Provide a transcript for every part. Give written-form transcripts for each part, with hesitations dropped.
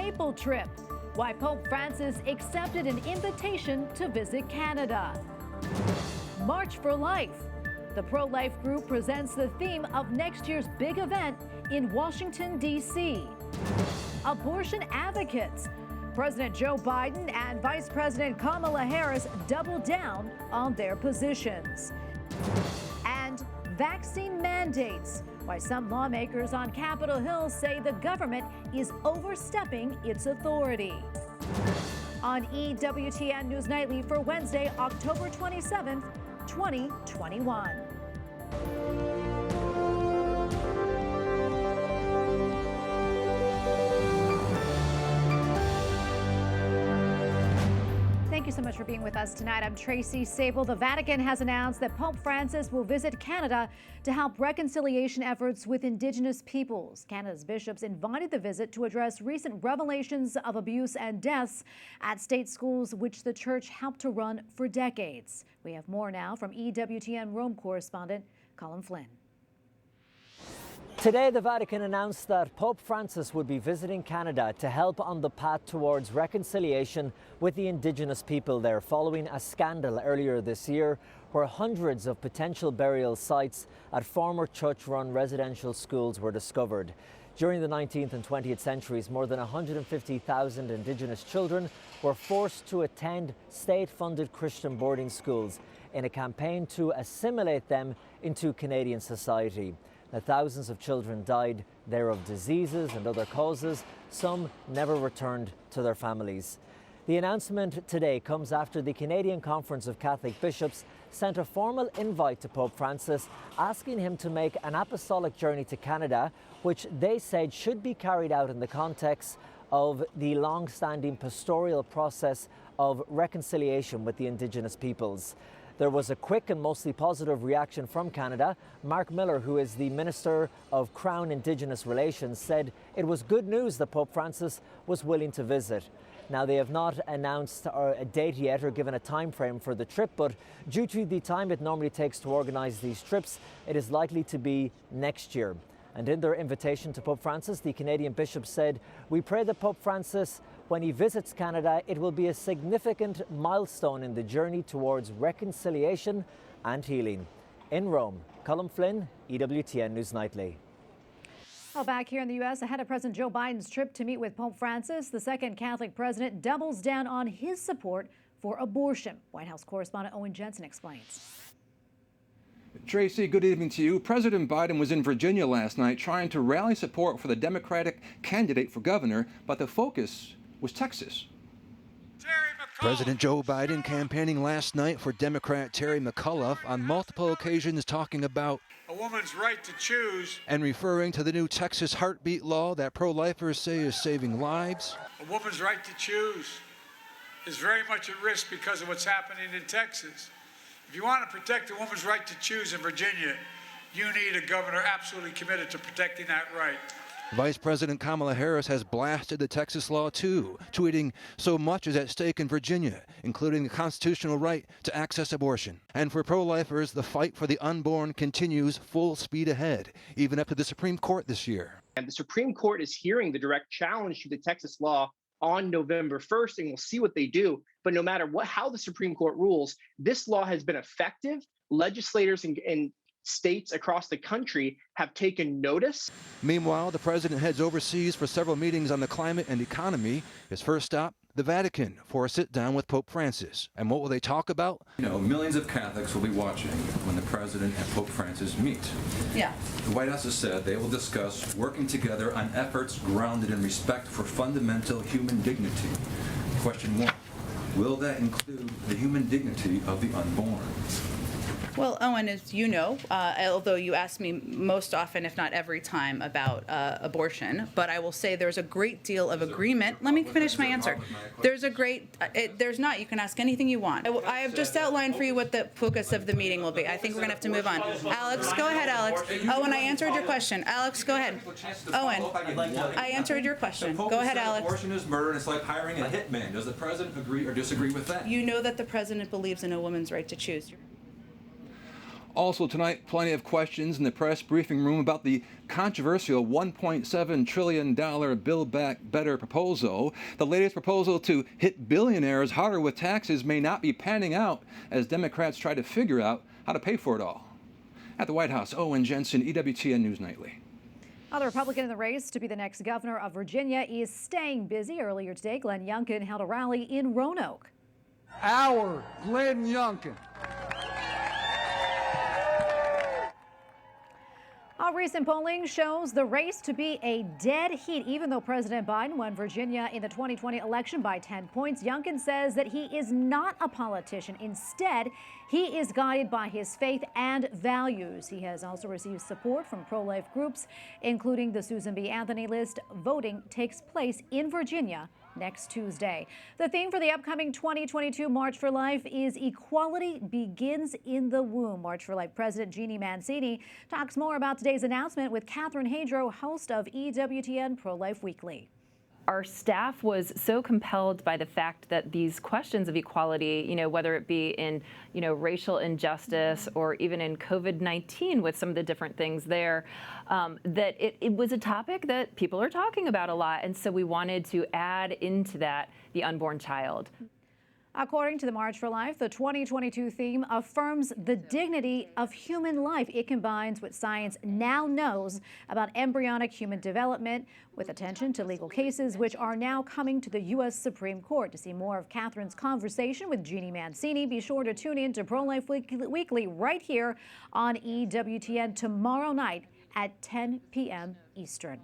papal trip. Why Pope Francis accepted an invitation to visit Canada. March for Life. The pro-life group presents the theme of next year's big event in Washington, D.C. Abortion advocates. President Joe Biden and Vice President Kamala Harris double down on their positions. And vaccine mandates. Why some lawmakers on Capitol Hill say the government is overstepping its authority. On EWTN News Nightly for Wednesday, October 27th, 2021. Thank you so much for being with us tonight. I'm Tracy Sable. The Vatican has announced that Pope Francis will visit Canada to help reconciliation efforts with Indigenous peoples. Canada's bishops invited the visit to address recent revelations of abuse and deaths at state schools, which the church helped to run for decades. We have more now from EWTN Rome correspondent Colin Flynn. Today, the Vatican announced that Pope Francis would be visiting Canada to help on the path towards reconciliation with the Indigenous people there, following a scandal earlier this year where hundreds of potential burial sites at former church-run residential schools were discovered. During the 19th and 20th centuries, more than 150,000 Indigenous children were forced to attend state-funded Christian boarding schools in a campaign to assimilate them into Canadian society. Now, thousands of children died there of diseases and other causes. Some never returned to their families. The announcement today comes after the Canadian Conference of Catholic Bishops sent a formal invite to Pope Francis asking him to make an apostolic journey to Canada, which they said should be carried out in the context of the long-standing pastoral process of reconciliation with the Indigenous peoples. There was a quick and mostly positive reaction from Canada. Mark Miller, who is the Minister of Crown Indigenous Relations, said it was good news that Pope Francis was willing to visit. Now, they have not announced a date yet or given a time frame for the trip, but due to the time it normally takes to organize these trips, it is likely to be next year. And in their invitation to Pope Francis, the Canadian bishop said, "We pray that Pope Francis, when he visits Canada, it will be a significant milestone in the journey towards reconciliation and healing." In Rome, Colin Flynn, EWTN News Nightly. Well, back here in the U.S., ahead of President Joe Biden's trip to meet with Pope Francis, the second Catholic president doubles down on his support for abortion. White House correspondent Owen Jensen explains. Tracy, good evening to you. President Biden was in Virginia last night trying to rally support for the Democratic candidate for governor, but the focus was Texas. President Joe Biden campaigning last night for Democrat Terry McAuliffe on multiple occasions talking about a woman's right to choose and referring to the new Texas heartbeat law that pro-lifers say is saving lives. A woman's right to choose is very much at risk because of what's happening in Texas. If you want to protect a woman's right to choose in Virginia, you need a governor absolutely committed to protecting that right. Vice President Kamala Harris has blasted the Texas law too, tweeting, "So much is at stake in Virginia, including the constitutional right to access abortion." And for pro-lifers, the fight for the unborn continues full speed ahead, even up to the Supreme Court this year. And the Supreme Court is hearing the direct challenge to the Texas law on November 1st, and we'll see what they do. But no matter how the Supreme Court rules, this law has been effective. Legislators in states across the country have taken notice. Meanwhile, the president heads overseas for several meetings on the climate and economy. His first stop, the Vatican, for a sit-down with Pope Francis. And what will they talk about? Millions of Catholics will be watching when the president and Pope Francis meet. Yeah. The White House has said they will discuss working together on efforts grounded in respect for fundamental human dignity. Question 1, will that include the human dignity of the unborn? Well, Owen, as you know, although you ask me most often, if not every time, about abortion, but I will say there's a great deal of agreement. Let me finish my answer. There's not. You can ask anything you want. I have just outlined for you what the focus of the meeting will be. I think we're going to have to move on. Alex, go ahead, Alex. Owen, I answered your question. Alex, go ahead. Owen, I answered your question. Go ahead, Alex. Abortion is murder, and it's like hiring a hitman. Does the president agree or disagree with that? You know that the president believes in a woman's right to choose. Also tonight, plenty of questions in the press briefing room about the controversial $1.7 trillion Build Back Better proposal. The latest proposal to hit billionaires harder with taxes may not be panning out as Democrats try to figure out how to pay for it all. At the White House, Owen Jensen, EWTN News Nightly. The Republican in the race to be the next governor of Virginia is staying busy. Earlier today, Glenn Youngkin held a rally in Roanoke. Our Glenn Youngkin. Recent polling shows the race to be a dead heat. Even though President Biden won Virginia in the 2020 election by 10 points, Youngkin says that he is not a politician. Instead, he is guided by his faith and values. He has also received support from pro-life groups, including the Susan B. Anthony list. Voting takes place in Virginia next Tuesday. The theme for the upcoming 2022 March for Life is Equality Begins in the Womb. March for Life President Jeannie Mancini talks more about today's announcement with Catherine Hadro, host of EWTN Pro-Life Weekly. Our staff was so compelled by the fact that these questions of equality, whether it be in, racial injustice or even in COVID-19 with some of the different things there, that it was a topic that people are talking about a lot. And so we wanted to add into that the unborn child. According to the March for Life, the 2022 theme affirms the dignity of human life. It combines what science now knows about embryonic human development with attention to legal cases which are now coming to the U.S. Supreme Court. To see more of Catherine's conversation with Jeannie Mancini, be sure to tune in to Pro-Life Weekly right here on EWTN tomorrow night at 10 p.m. Eastern.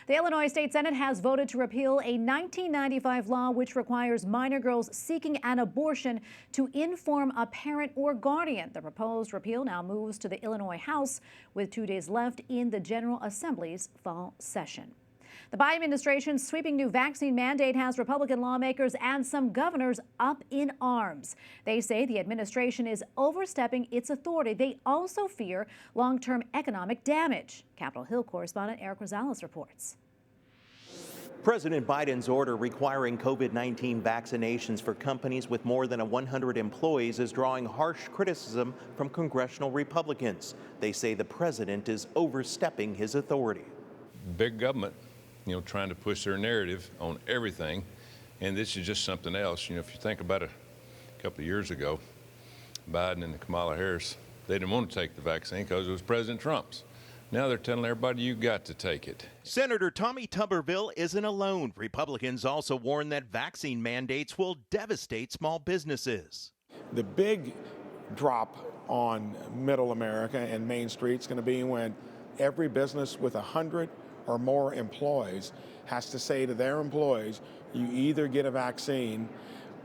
The Illinois State Senate has voted to repeal a 1995 law which requires minor girls seeking an abortion to inform a parent or guardian. The proposed repeal now moves to the Illinois House with 2 days left in the General Assembly's fall session. The Biden administration's sweeping new vaccine mandate has Republican lawmakers and some governors up in arms. They say the administration is overstepping its authority. They also fear long-term economic damage. Capitol Hill correspondent Eric Rosales reports. President Biden's order requiring COVID-19 vaccinations for companies with more than 100 employees is drawing harsh criticism from congressional Republicans. They say the president is overstepping his authority. Big government, trying to push their narrative on everything, and this is just something else. If you think about it, a couple of years ago, Biden and Kamala Harris, they didn't want to take the vaccine because it was President Trump's. Now they're telling everybody you got to take it. Senator Tommy Tuberville isn't alone. Republicans also warn that vaccine mandates will devastate small businesses. The big drop on middle America and Main Street is going to be when every business with 100 or more employees has to say to their employees, you either get a vaccine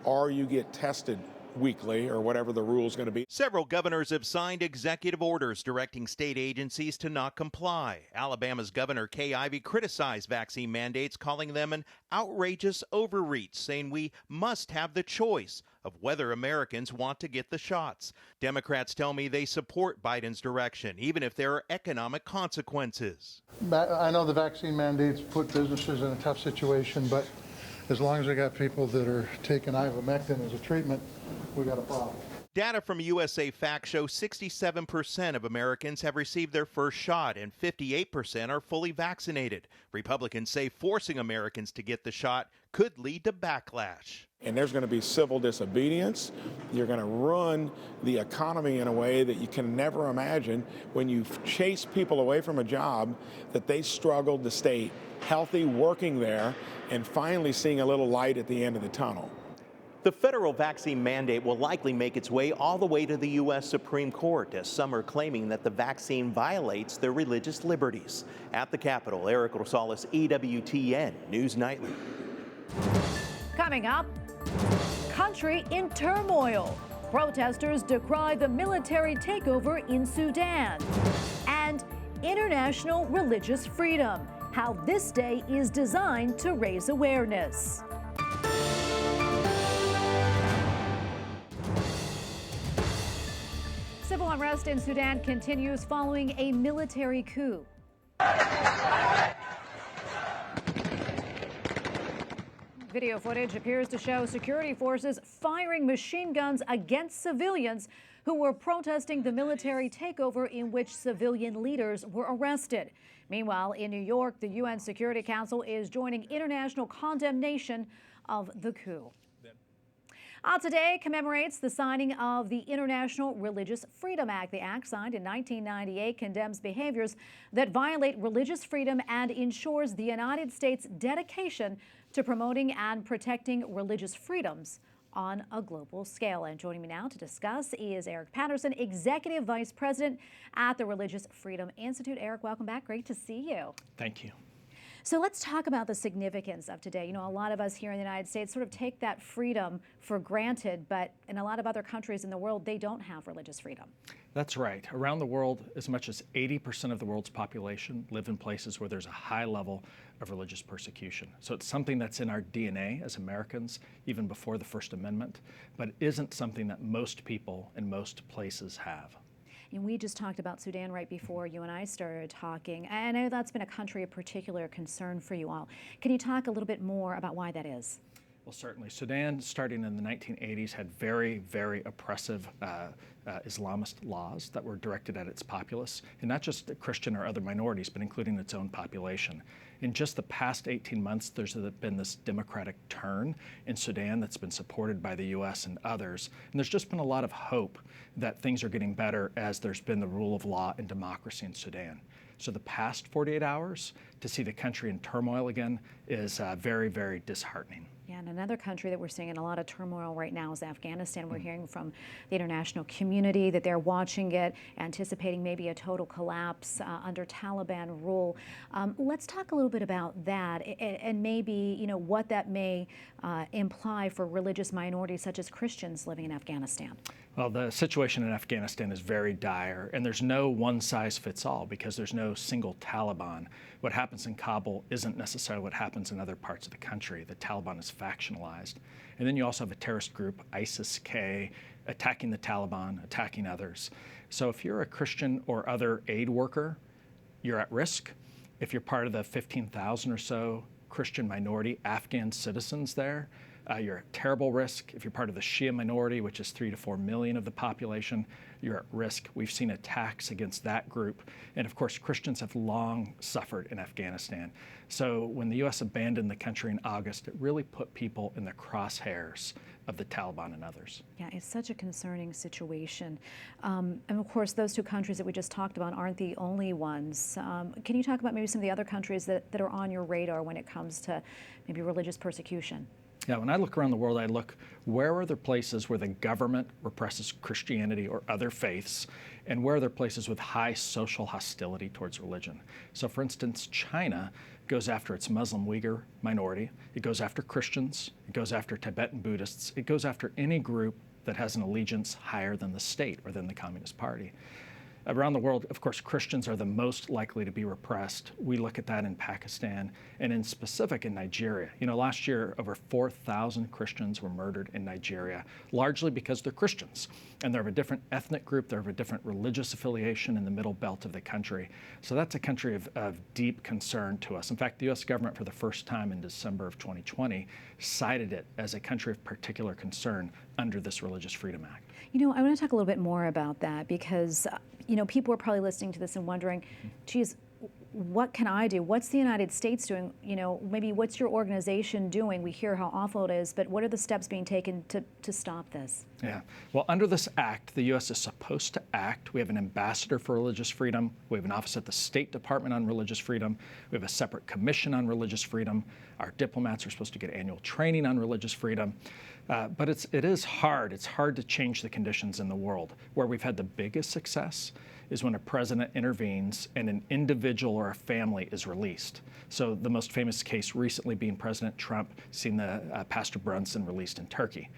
or you get tested weekly or whatever the rule is going to be. Several governors have signed executive orders directing state agencies to not comply. Alabama's Governor Kay Ivey criticized vaccine mandates, calling them an outrageous overreach, saying we must have the choice of whether Americans want to get the shots. Democrats tell me they support Biden's direction, even if there are economic consequences. I know the vaccine mandates put businesses in a tough situation, but as long as they got people that are taking ivermectin as a treatment, we got a problem. Data from USA Facts show 67% of Americans have received their first shot and 58% are fully vaccinated. Republicans say forcing Americans to get the shot could lead to backlash. And there's going to be civil disobedience. You're going to run the economy in a way that you can never imagine when you chase people away from a job that they struggled to stay healthy, working there, and finally seeing a little light at the end of the tunnel. The federal vaccine mandate will likely make its way all the way to the U.S. Supreme Court, as some are claiming that the vaccine violates their religious liberties. At the Capitol, Eric Rosales, EWTN News Nightly. Coming up, country in turmoil. Protesters decry the military takeover in Sudan. And international religious freedom. How this day is designed to raise awareness. Civil unrest in Sudan continues following a military coup. Video footage appears to show security forces firing machine guns against civilians who were protesting the military takeover in which civilian leaders were arrested. Meanwhile, in New York, the UN Security Council is joining international condemnation of the coup. Today commemorates the signing of the International Religious Freedom Act. The act, signed in 1998, condemns behaviors that violate religious freedom and ensures the United States' dedication to promoting and protecting religious freedoms on a global scale. And joining me now to discuss is Eric Patterson, Executive Vice President at the Religious Freedom Institute. Eric, welcome back. Great to see you. Thank you. So let's talk about the significance of today. You know, a lot of us here in the United States sort of take that freedom for granted, but in a lot of other countries in the world, they don't have religious freedom. That's right. Around the world, as much as 80% of the world's population live in places where there's a high level of religious persecution. So it's something that's in our DNA as Americans, even before the First Amendment, but isn't something that most people in most places have. And we just talked about Sudan right before you and I started talking. I know that's been a country of particular concern for you all. Can you talk a little bit more about why that is? Well, certainly. Sudan, starting in the 1980s, had very, very oppressive Islamist laws that were directed at its populace, and not just the Christian or other minorities, but including its own population. In just the past 18 months, there's been this democratic turn in Sudan that's been supported by the U.S. and others, and there's just been a lot of hope that things are getting better as there's been the rule of law and democracy in Sudan. So the past 48 hours, to see the country in turmoil again, is very, very disheartening. Yeah, and another country that we're seeing in a lot of turmoil right now is Afghanistan. We're hearing from the international community that they're watching it, anticipating maybe a total collapse under Taliban rule. Let's talk a little bit about that and maybe, you know, what that may imply for religious minorities such as Christians living in Afghanistan. Well, the situation in Afghanistan is very dire, and there's no one-size-fits-all because there's no single Taliban. What happens in Kabul isn't necessarily what happens in other parts of the country. The Taliban is factionalized. And then you also have a terrorist group, ISIS-K, attacking the Taliban, attacking others. So if you're a Christian or other aid worker, you're at risk. If you're part of the 15,000 or so Christian minority Afghan citizens there, you're at terrible risk. If you're part of the Shia minority, which is 3 to 4 million of the population, you're at risk. We've seen attacks against that group. And of course, Christians have long suffered in Afghanistan. So when the U.S. abandoned the country in August, it really put people in the crosshairs of the Taliban and others. Yeah, it's such a concerning situation. And of course, those two countries that we just talked about aren't the only ones. Can you talk about maybe some of the other countries that are on your radar when it comes to maybe religious persecution? Yeah, when I look around the world, I look, where are there places where the government represses Christianity or other faiths, and where are there places with high social hostility towards religion? So for instance, China goes after its Muslim Uyghur minority, it goes after Christians, it goes after Tibetan Buddhists, it goes after any group that has an allegiance higher than the state or than the Communist Party. Around the world, of course, Christians are the most likely to be repressed. We look at that in Pakistan and in specific in Nigeria. You know, last year, over 4,000 Christians were murdered in Nigeria, largely because they're Christians. And they're of a different ethnic group, they're of a different religious affiliation in the middle belt of the country. So that's a country of deep concern to us. In fact, the U.S. government, for the first time in December of 2020, cited it as a country of particular concern under this Religious Freedom Act. You know, I want to talk a little bit more about that because, you know, people are probably listening to this and wondering, geez, what can I do? What's the United States doing? You know, maybe what's your organization doing? We hear how awful it is, but what are the steps being taken to stop this? Yeah, well, under this act, the U.S. is supposed to act. We have an ambassador for religious freedom. We have an office at the State Department on religious freedom. We have a separate commission on religious freedom. Our diplomats are supposed to get annual training on religious freedom. But it is hard. It's hard to change the conditions in the world. Where we've had the biggest success is when a president intervenes and an individual or a family is released. So the most famous case recently being President Trump seeing the Pastor Brunson released in Turkey.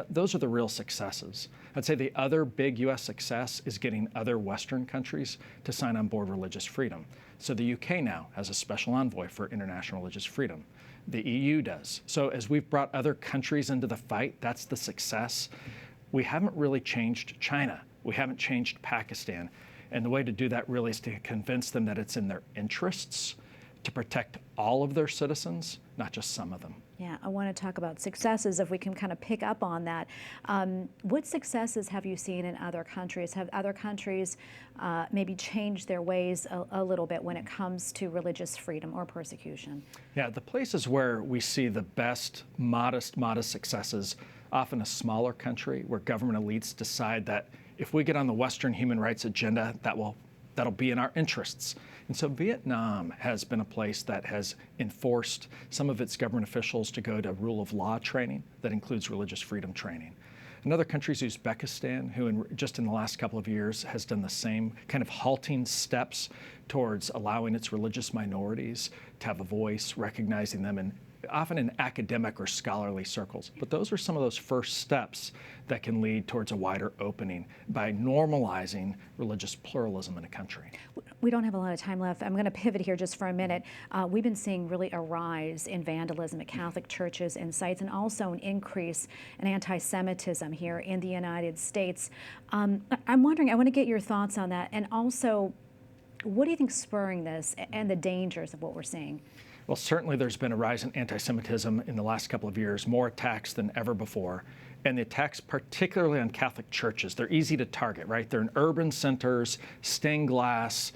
Those are the real successes. I'd say the other big U.S. success is getting other Western countries to sign on board religious freedom. So the UK now has a special envoy for international religious freedom. The EU does. So as we've brought other countries into the fight, that's the success. We haven't really changed China. We haven't changed Pakistan. And the way to do that really is to convince them that it's in their interests to protect all of their citizens, not just some of them. Yeah, I want to talk about successes, if we can kind of pick up on that. What successes have you seen in other countries? Have other countries maybe changed their ways a little bit when it comes to religious freedom or persecution? Yeah, the places where we see the best modest successes, often a smaller country where government elites decide that if we get on the Western human rights agenda, that'll be in our interests. And so Vietnam has been a place that has enforced some of its government officials to go to rule of law training that includes religious freedom training. Another country is Uzbekistan, who just in the last couple of years has done the same kind of halting steps towards allowing its religious minorities to have a voice, recognizing them, often in academic or scholarly circles. But those are some of those first steps that can lead towards a wider opening by normalizing religious pluralism in a country. We don't have a lot of time left. I'm going to pivot here just for a minute. We've been seeing really a rise in vandalism at Catholic churches and sites, and also an increase in anti-Semitism here in the United States. I'm wondering, I want to get your thoughts on that, and also, what do you think is spurring this and the dangers of what we're seeing? Well, certainly there's been a rise in anti-Semitism in the last couple of years, more attacks than ever before. And the attacks, particularly on Catholic churches, they're easy to target, right? They're in urban centers, stained glass,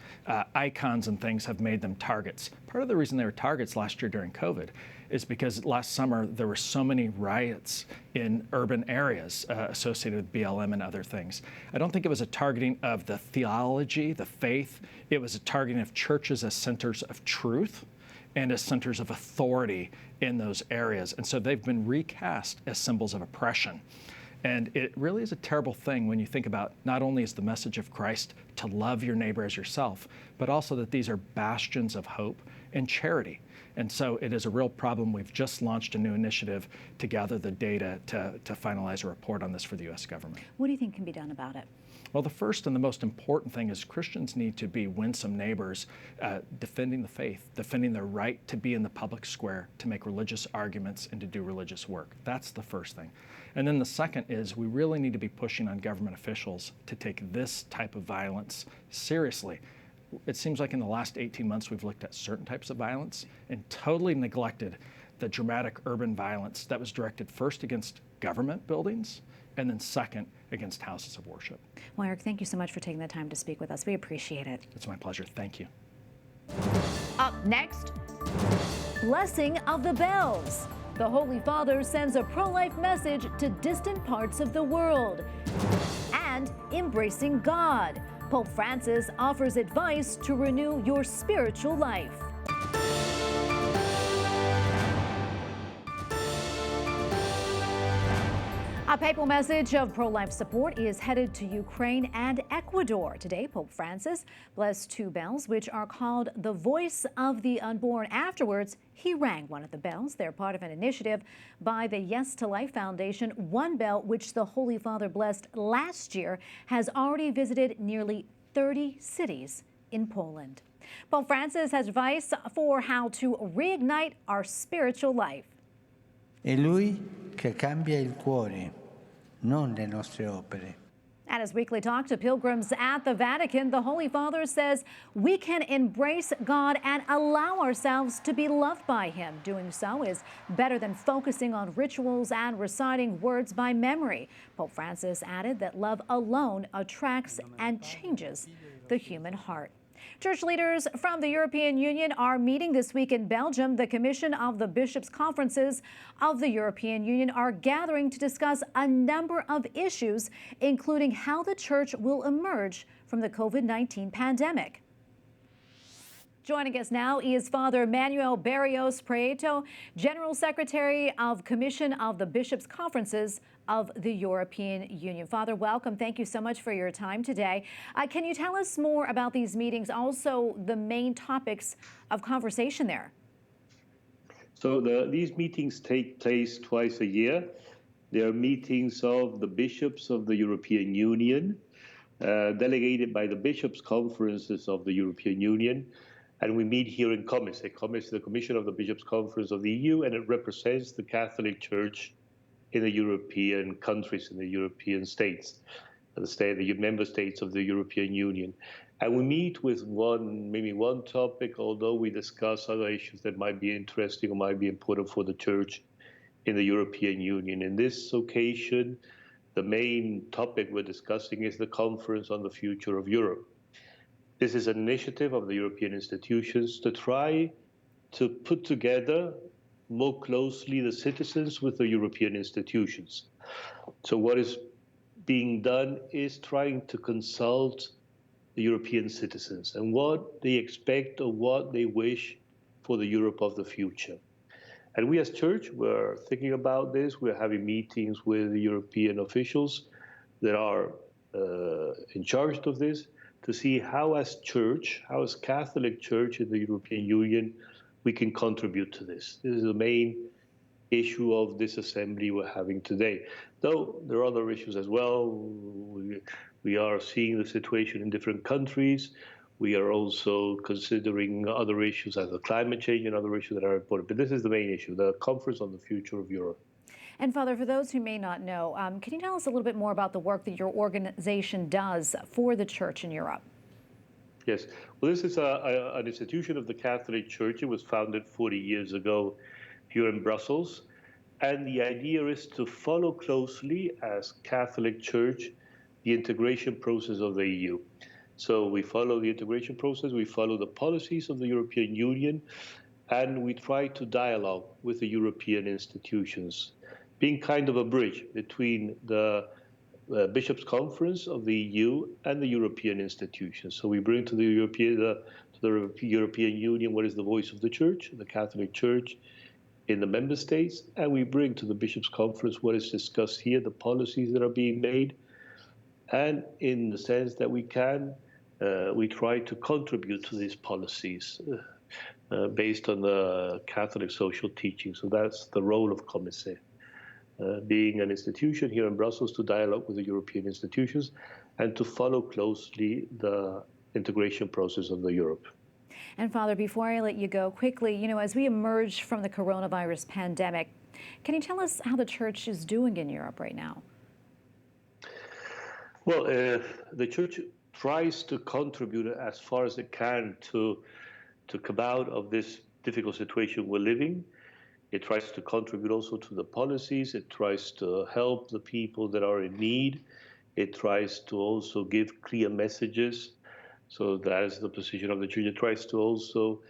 icons and things have made them targets. Part of the reason they were targets last year during COVID is because last summer there were so many riots in urban areas associated with BLM and other things. I don't think it was a targeting of the theology, the faith. It was a targeting of churches as centers of truth and as centers of authority in those areas. And so they've been recast as symbols of oppression. And it really is a terrible thing when you think about not only is the message of Christ to love your neighbor as yourself, but also that these are bastions of hope and charity. And so it is a real problem. We've just launched a new initiative to gather the data to finalize a report on this for the U.S. government. What do you think can be done about it? Well, the first and the most important thing is Christians need to be winsome neighbors, defending the faith, defending their right to be in the public square, to make religious arguments and to do religious work. That's the first thing. And then the second is we really need to be pushing on government officials to take this type of violence seriously. It seems like in the last 18 months we've looked at certain types of violence and totally neglected the dramatic urban violence that was directed first against government buildings and then second against houses of worship. Well, Eric, thank you so much for taking the time to speak with us. We appreciate it. It's my pleasure. Thank you. Up next, blessing of the bells. The Holy Father sends a pro-life message to distant parts of the world. And embracing God. Pope Francis offers advice to renew your spiritual life. A papal message of pro-life support is headed to Ukraine and Ecuador. Today, Pope Francis blessed two bells, which are called the Voice of the Unborn. Afterwards, he rang one of the bells. They're part of an initiative by the Yes to Life Foundation. One bell, which the Holy Father blessed last year, has already visited nearly 30 cities in Poland. Pope Francis has advice for how to reignite our spiritual life. È Lui che cambia il cuore, non le nostre opere. At his weekly talk to pilgrims at the Vatican, the Holy Father says we can embrace God and allow ourselves to be loved by Him. Doing so is better than focusing on rituals and reciting words by memory. Pope Francis added that love alone attracts and changes the human heart. Church leaders from the European Union are meeting this week in Belgium. The Commission of the Bishops' Conferences of the European Union are gathering to discuss a number of issues, including how the Church will emerge from the COVID-19 pandemic. Joining us now is Father Manuel Barrios Prieto, General Secretary of Commission of the Bishops' Conferences of the European Union. Father, welcome. Thank you so much for your time today. Can you tell us more about these meetings, also the main topics of conversation there? So these meetings take place twice a year. They are meetings of the bishops of the European Union, delegated by the Bishops' Conferences of the European Union. And we meet here in COMIS. COMIS is the Commission of the Bishops' Conference of the EU, and it represents the Catholic Church in the European countries, in the European states, the member states of the European Union. And we meet with maybe one topic, although we discuss other issues that might be interesting or might be important for the Church in the European Union. In this occasion, the main topic we're discussing is the Conference on the Future of Europe. This is an initiative of the European institutions to try to put together more closely the citizens with the European institutions. So what is being done is trying to consult the European citizens and what they expect or what they wish for the Europe of the future. And we as Church, we're thinking about this. We're having meetings with the European officials that are in charge of this to see how as Church, how as Catholic Church in the European Union, we can contribute to this. This is the main issue of this assembly we're having today. Though there are other issues as well. We are seeing the situation in different countries. We are also considering other issues as the climate change and other issues that are important. But this is the main issue, the Conference on the Future of Europe. And Father, for those who may not know, can you tell us a little bit more about the work that your organization does for the Church in Europe? Yes. Well, this is an institution of the Catholic Church. It was founded 40 years ago here in Brussels. And the idea is to follow closely as Catholic Church the integration process of the EU. So we follow the integration process, we follow the policies of the European Union, and we try to dialogue with the European institutions, being kind of a bridge between the Bishops' Conference of the EU and the European institutions. So we bring to the European Union what is the voice of the Church, the Catholic Church in the member states, and we bring to the Bishops' Conference what is discussed here, the policies that are being made, and in the sense that we can, we try to contribute to these policies based on the Catholic social teaching. So that's the role of commemorates, being an institution here in Brussels to dialogue with the European institutions and to follow closely the integration process of the Europe. And Father, before I let you go quickly, as we emerge from the coronavirus pandemic, can you tell us how the Church is doing in Europe right now? Well, the Church tries to contribute as far as it can to come out of this difficult situation we're living. It tries to contribute also to the policies. It tries to help the people that are in need. It tries to also give clear messages. So that is the position of the Church. It tries to also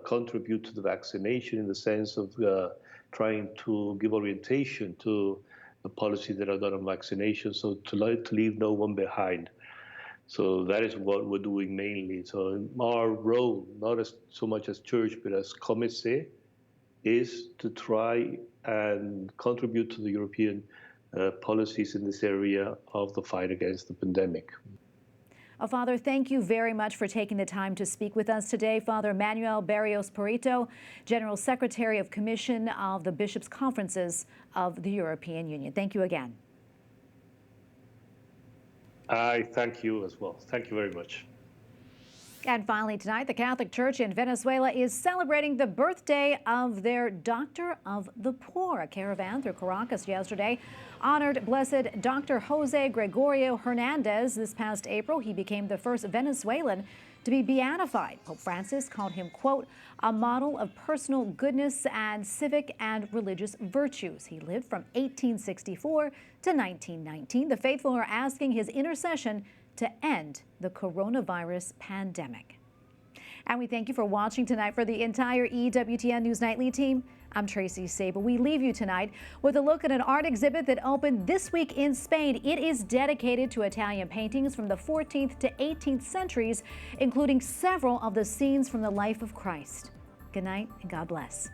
contribute to the vaccination in the sense of trying to give orientation to the policies that are done on vaccination, so to leave no one behind. So that is what we're doing mainly. So our role, not as so much as Church, but as commemorates, is to try and contribute to the European policies in this area of the fight against the pandemic. Father, thank you very much for taking the time to speak with us today. Father Manuel Barrios Prieto, General Secretary of Commission of the Bishops' Conferences of the European Union. Thank you again. I thank you as well. Thank you very much. And finally tonight, the Catholic Church in Venezuela is celebrating the birthday of their Doctor of the Poor. A caravan through Caracas yesterday honored Blessed Dr. Jose Gregorio Hernandez. This past April, he became the first Venezuelan to be beatified. Pope Francis called him, quote, a model of personal goodness and civic and religious virtues. He lived from 1864 to 1919. The faithful are asking his intercession to end the coronavirus pandemic. And we thank you for watching tonight. For the entire EWTN News Nightly team, I'm Tracy Sable. We leave you tonight with a look at an art exhibit that opened this week in Spain. It is dedicated to Italian paintings from the 14th to 18th centuries, including several of the scenes from the life of Christ. Good night and God bless.